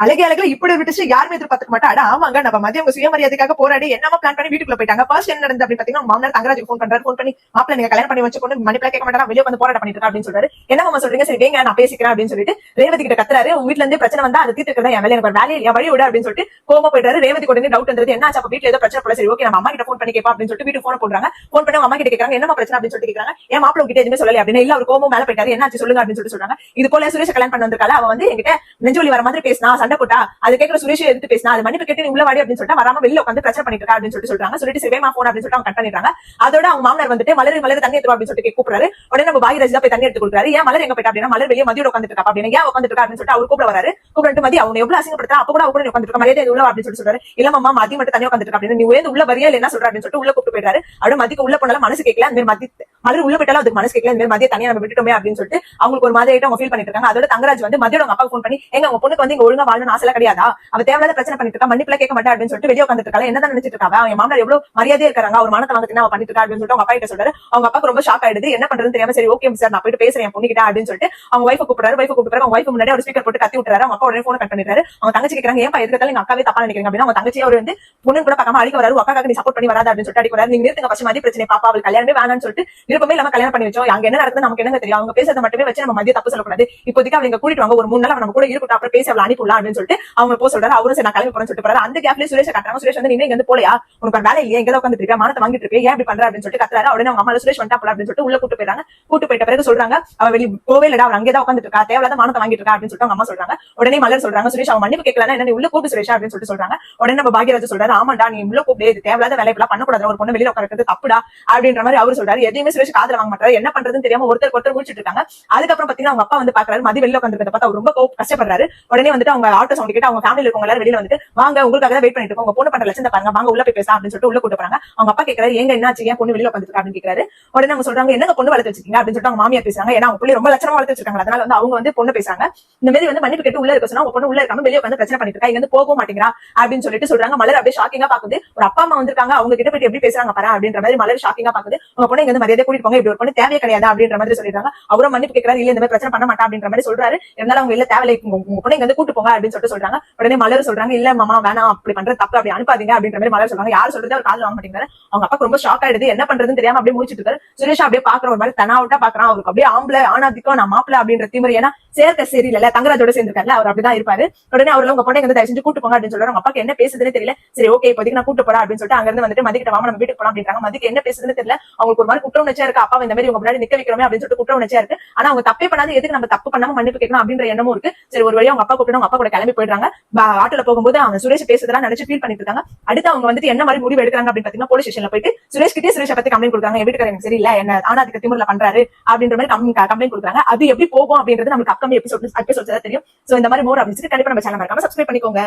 அழகுல இப்படி விட்டு யாருமே எதிர்பார்த்துக்க மாட்டா. ஆமாங்க நம்ம மதியம் உங்க சுயமரியாதைக்காக போராடி என்னமா பிளான் பண்ணி வீட்டுக்குள்ள போயிட்டாங்க. ஃபர்ஸ்ட் என்ன நடந்தது அப்படின்னு பாத்தீங்கன்னா மாமனார் தங்கராஜ் போன் பண்றாரு. போன் பண்ணி மாப்பிள்ள நீங்க கல்யாணம் பண்ணி வச்சுக்கொண்டு மணிப்பா கேட்க மாட்டாங்க, வெளியே வந்து போராட்டம் பண்ணிட்டு அப்படின்னு சொல்றாரு. என்ன மாமா சொல்றீங்க, சரி வேங்க நான் பேசிக்கிறேன் அப்படின்னு சொல்லிட்டு ரேவதி கிட்ட கத்துறாரு. உங்க வீட்டுல இருந்து பிரச்சனை வந்தா அதை தீர்த்துக்கிறதா என் வேலை, எனக்கு வேலையை என் வழி விட அப்படின்னு சொல்லிட்டு கோவமா போயிட்டாரு. ரேவதி உடனே டவுட் வந்தது, என்ன அப்ப வீட்டுல ஏதோ பிரச்சனை போல, சரி ஓகே நம்ம அம்மா கிட்ட போன் பண்ணி கேட்பா அப்படின்னு சொல்லிட்டு வீட்டுக்கு போன் போடுறாங்க. போன் பண்ணி அம்மா கிட்ட கேட்கறாங்க என்னமா பிரச்சனை அப்படின்னு சொல்லிட்டு கேட்கறாங்க. என் மாப்பிள்ள கிட்ட எதுவுமே சொல்லல அப்படின்னு. இல்ல அவர் கோவம் மேல போயிட்டாரு, என்ன ஆச்சு சொல்லுங்க அப்படின்னு சொல்லிட்டு சொல்றாங்க. இது போல சுரேஷ் கல்யாணம் பண்ண வந்திருக்கால, அவ வந்து என்கிட்ட நெஞ்சொலி வர மாதிரி பேசினா, சண்டை போட்டா, அது கேட்கிற சுரேஷ் எடுத்து பேசினா, அது மன்னிப்பு கேட்டு உள்ள வாடி அப்படின்னு சொல்லிட்டு வராம வெளியில உட்காந்து பிரச்சனை பண்ணிட்டு இருக்கா அப்படின்னு சொல்லிட்டு சொல்றாங்க. சொல்லிட்டு சிவேமா போன் அப்படின்னு சொல்லிட்டு அவங்க கட் பண்ணிடுறாங்க. அதோட அவங்க மாமனார் வந்துட்டு மலர் தண்ணி எடுத்து அப்படின்னு சொல்லிட்டு கூப்பிடுறாரு. உடனே நம்ம பாகிராஜ் தான் போய் தண்ணி எடுத்து கொடுக்குறாரு. ஏன் மலர் எங்க போயிட்டா அப்படின்னா, மலர் வெளியே மதியோட உட்காந்துட்டு இருக்கா அப்படின்னு. ஏன் உட்காந்துட்டு இருக்கா அப்படின்னு சொல்லிட்டு அவர் கூப்பிட வராரு. கூப்பிட்டு மதி அவங்க எவ்வளவு அசிங்கப்படுத்தா, அப்ப கூட அவங்க உட்காந்துட்டு இருக்க மரியாதை உள்ள அப்படின்னு சொல்லிட்டு சொல்றாரு. இல்ல மாமா மதி மட்டும் தனியா உட்காந்துட்டு அப்படின்னு. நீ உயர்ந்து உள்ள வரியா என்ன சொல்ற அப்படின்னு சொல்லிட்டு உள்ள கூப்பிட்டு போயிட்டாரு. அவரு மதிக்கு உள்ள போனாலும் மனசு கேட்கல, அந்த மதி மலர் உள்ள போயிட்டாலும் அதுக்கு மனசு கேட்கல, இந்த மதிய தனியா நம்ம விட்டுட்டோமே அப்படின்னு சொல்லிட்டு அவங்களுக்கு ஒரு மாதிரி அவங்க ஃபீல் பண்ணிட்டு இருக்காங்க. அதோட தங்கராஜ் வந்து மதியோட அவங்க அப்பாவுக்கு போன் பண்ணி எங்க உங்க பொண்ணுக்கு வந்து இங்க ஒழுங்கா வாழணும் ஆசை கிடையாதா, அவ தேவையில்லாத பிரச்சனை பண்ணிட்டு இருக்கா, மன்னிப்புல கேட்க மாட்டா அப்படின்னு சொல்லிட்டு வெளியே உட்காந்துட்டு இருக்கா. என்னதான் நினைச்சிட்டு இருக்கா, அவன் மாமனார் எவ்வளவு மரியாதையா இருக்காங்க, அவர் மானத்தை வாங்கத்தினா அவ பண்ணிட்டு இருக்கா அப்படின்னு சொல்லிட்டு அவங்க அப்பா கிட்ட சொல்றாரு. அவங்க அப்பாக்கு ரொம்ப ஷாக் ஆயிடுது, என்ன பண்றதுன்னு தெரியாம சரி ஓகே சார் நான் போயிட்டு பேசுறேன் பொண்ணு கிட்ட அப்படின்னு சொல்லிட்டு அவங்க வைஃப் கூப்பிடுறாரு. வைஃப் கூப்பிடுறாரு. அவங்க வைஃப் முன்னாடி ஒரு ஸ்பீக்கர் போட்டு கத்தி விட்டுறாரு. அவங்க அப்பா உடனே போன் கட் பண்ணிடுறாரு. அவங்க தங்கச்சி கேட்கறாங்க ஏன் எதுக்காக எங்க அக்காவே தப்பா நினைக்கிறீங்க அப்படின்னா, அவங்க தங்கச்சி அவர் வந்து பொண்ணு கூட பார்க்காம அடிக்க வராரு. அக்காக்கு நீ சப்போர்ட் பண்ணி வராது அப்படின்னு சொல்லிட்டு அடிக்க வராரு. நீங்க நிறுத்துங்க ஃபர்ஸ்ட் மதிய பிரச்சனை பாப்பா அவள் கல்யாணமே வேணாம்னு சொல்லிட்டு விருப்பமே இல்லாம கல்யாணம் பண்ணி வச்சோம், அங்க என்ன நடக்குது நமக்கு என்ன தெரியும், அவங்க பேசுறத மட்டுமே வச்சு நம்ம மதிய தப்பு சொல்லக்கூடாது, இப்போதைக்கு அவங்க கூட்டிட்டு வாங்க ஒரு 3 நாள் நம்ம கூட இருக்கட்டும், அப்புறம் பேசி அவளை அனுப்பிடலாம் அப்படின்னு சொல்லிட்டு அவங்க போ சொல்றாரு. அவரும் சரி நான் கிளம்பி போறேன்னு சொல்லிட்டு போறாரு. அந்த கேப்லயே சுரேஷ் கட்டுறாங்க. சுரேஷ் வந்து நீங்க இங்க போலையா, உனக்கு வேலை இல்லையா, எங்க உட்காந்துட்டு இருக்க, மானத்தை வாங்கிட்டு இருக்க, ஏன் இப்படி பண்ற அப்படின்னு சொல்லிட்டு கத்துறாரு. உடனே அவங்க அம்மா சுரேஷ் வந்துட்டா போல அப்படின்னு சொல்லிட்டு உள்ள கூட்டு போயிட்டாங்க. கூட்டு போயிட்ட பிறகு சொல்றாங்க அவ வெளியே போவே இல்லடா, அவர் அங்கேதான் உட்காந்துட்டு இருக்கா, தேவையில்லாத மானத்தை வாங்கிட்டு இருக்கா அப்படின்னு சொல்லிட்டு அவங்க அம்மா சொல்றாங்க. உடனே மலர் சொல்றாங்க சுரேஷ் அவன் மன்னிப்பு கேட்கலாம் என்ன உள்ள கூப்பிட்டு சுரேஷ் அப்படின்னு சொல்லிட்டு சொல்றாங்க. உடனே நம்ம பாகியராஜ் சொல்றாரு ஆமாண்டா நீ உள்ள கூப்பிடு, இது தேவையில்லாத வேலை இப்பெல்லாம் பண்ணக்கூடாது, ஒரு பொண்ணு வெளியில உட்கார்றது தப்புடா அப்படின்ற மாதிரி அவர் சொல்றாரு. எதையுமே சுரேஷ் காதுல வாங்க மாட்டாரு. என்ன பண்றதுன்னு தெரியாம ஒருத்தர் முடிச்சிட்டு இருக்காங்க. அதுக்கப்புறம் பாத்தீங்கன்னா அவங்க அப்பா வந்து பாக்குறாரு மதி வெளியில உட்காந்துருக்கத பார்த்தா அவர் ரொம்ப கஷ்டப்படுறாரு. உடனே வந்துட்டு அவங்க ஆட்டோ சவுண்ட் கேட்டு அவங்க ஃபேமிலில இருக்கவங்க எல்லாரும் வெளியில வந்துட்டு வாங்க உங்களுக்காக தான் வெயிட் பண்ணிட்டு இருக்கோம், உங்க பொண்ணு பண்ற லட்சணத்தை பாருங்க, வாங்க உள்ள போய் பேசலாம் அப்படின்னு சொல்லிட்டு உள்ள கூட்டு போறாங்க. அவங்க அப்பா கேட்கறாரு ஏங்க என்னாச்சு, ஏன் பொண்ணு வெளியில உட்காந்துருக்கா அப்படின்னு கேட்கறாரு. உடனே அவங்க சொல்றாங்க என்னங்க பொண்ணு வளர்த்து வச்சிருக்கீங்க அப்படின்னு சொல்லிட்டு அவங்க மாமியார் பேசுறாங்க. ஏன்னா அவங்க பிள்ளை ரொம்ப லட்சணமா வளர்த்து வச்சிருக்காங்க. அதனால வந்து அவங்க வந்து பொண்ணு பேசுறாங்க. இந்த மாதிரி வந்து மன்னிப்பு கேட்டு உள்ள இருக்க சொன்னா உங்க பொண்ணு உள்ள இருக்காம வெளியே உட்காந்து பிரச்சனை பண்ணிட்டு இருக்கா, இங்க வந்து போக மாட்டேங்கிறா அப்படின்னு சொல்லிட்டு சொல்றாங்க. மலர் அப்படியே ஷாக்கிங்கா பாக்குது. ஒரு அப்பா அம்மா வந்திருக்காங்க, அவங்க கிட்ட போய் எப்படி பேசுறாங்க பாரு அப்படின்ற மாதிரி மலர் ஷாக்கிங்கா பாக்குது. உங்க பொண்ணு இங்க வந்து மரியாதை கூட்டிட்டு போங்க, இப்படி ஒரு பொண்ணு தேவையே கிடையாது அப்படின்ற மாதிரி சொல்லிடுறாங்க. அவரும் மன்னிப்பு கேட்கறாரு. இல்ல இந்த மாதிரி பிரச்சனை பண்ண மாட்டா அப்படின்ற மாதிரி சொல்றாரு. இருந்தாலும் அவங்க இல்ல தேவையில்லை உங்க பொண்ணு இங்க வந்து கூட்டு போங்க அப்படின்னு சொல்லிட்டு சொல்றாங்க. உடனே மலர் சொல்றாங்க இல்ல மாமா வேணாம் அப்படி பண்றது தப்பு, அப்படி அனுப்பாதீங்க அப்படின்ற மாதிரி மலர் சொல்றாங்க. யார் சொல்றது அவர் காதுல வாங்க மாட்டேங்கிறாரு. அவங்க அப்பா ரொம்ப ஷாக் ஆயிடுது, என்ன பண்றதுன்னு தெரியாம அப்படியே முடிச்சிட்டு இருக்காரு. சுரேஷ் அப்படியே பாக்குற ஒரு மாதிரி தனாவிட்டா பாக்குறான். அவருக்கு அப்படியே ஆம்பளை ஆனாதிக்கும் நான் மாப்பிள்ள அப்படின்ற திமிரு, ஏன்னா சேர்க்க சரியில்லை தங்கராஜோட சேர்ந்திருக்காரு, அவர் அப்படிதான் இருப்பாரு. உடனே அவர்ல உங்க பொண்ணை வந்து தயவு செஞ்சு கூட்டு போங்க அப்படின்னு சொல்றாரு. அவங்க அப்பாக்கு என்ன பேசுதுன்னு தெரியல. சரி ஓகே இப்போதைக்கு நான் கூட்டு போறேன் அப்படின்னு சொல்லிட்டு அங்க இருந்து வந்துட்டு மதிக்கிட்ட வாமா நம்ம வீட்டுக்கு போலாம் அப்படின்றாங்க. மதிக்கு என்ன பேசுதுன்னு தெரியல. அவங்களுக்கு ஒரு மாதிரி குற்ற உணர்ச்சியா இருக்கு, அப்பா இந்த மாதிரி உங்க முன்னாடி நிக்க வைக்கிறோமே அப்படின்னு சொல்லிட்டு குற்ற உணர்ச்சியா இருக்கு. ஆனா அவங்க தப்பே பண்ணாது, எதுக்கு நம்ம தப்பு பண்ணாம மன்னிப்பு கேட்கணும் அப்படின்ற எண்ணமும் இருக்கு. சரி ஒரு வழியா அவங்க அப்பா கூப்பிட்டு அவங்க அப்பா கூட கிளம்பி போயிடுறாங்க. ஆட்டோல போகும்போது அவங்க சுரேஷ் பேசுறதெல்லாம் நினைச்சு ஃபீல் பண்ணிட்டு இருக்காங்க. அடுத்து அவங்க வந்துட்டு என்ன மாதிரி முடிவு எடுக்கிறாங்க அப்படின்னு பாத்தீங்கன்னா போலீஸ் ஸ்டேஷன்ல போயிட்டு சுரேஷ் கிட்டே சுரேஷ் பத்தி கம்ப்ளைண்ட் கொடுக்குறாங்க. என் வீட்டுக்காரர் எனக்கு சரியில்லை, என்ன ஆனாதிக்க திமிர்ல பண்றாரு அப்படின்ற மாதிரி கம்ப்ளைண்ட் கொடுக்குறாங்க. அது எப்படி போகும் அப்படின்றது நமக்கு அப்கமிங் எபிசோட்ஸ் தெரியும். சோ இந்த மாதிரி மோர் அப்படின்னு கண்டிப்பா நம்ம சேனல் மறக்காம சப்ஸ்கிரைப் பண்ணிக்கோங்க.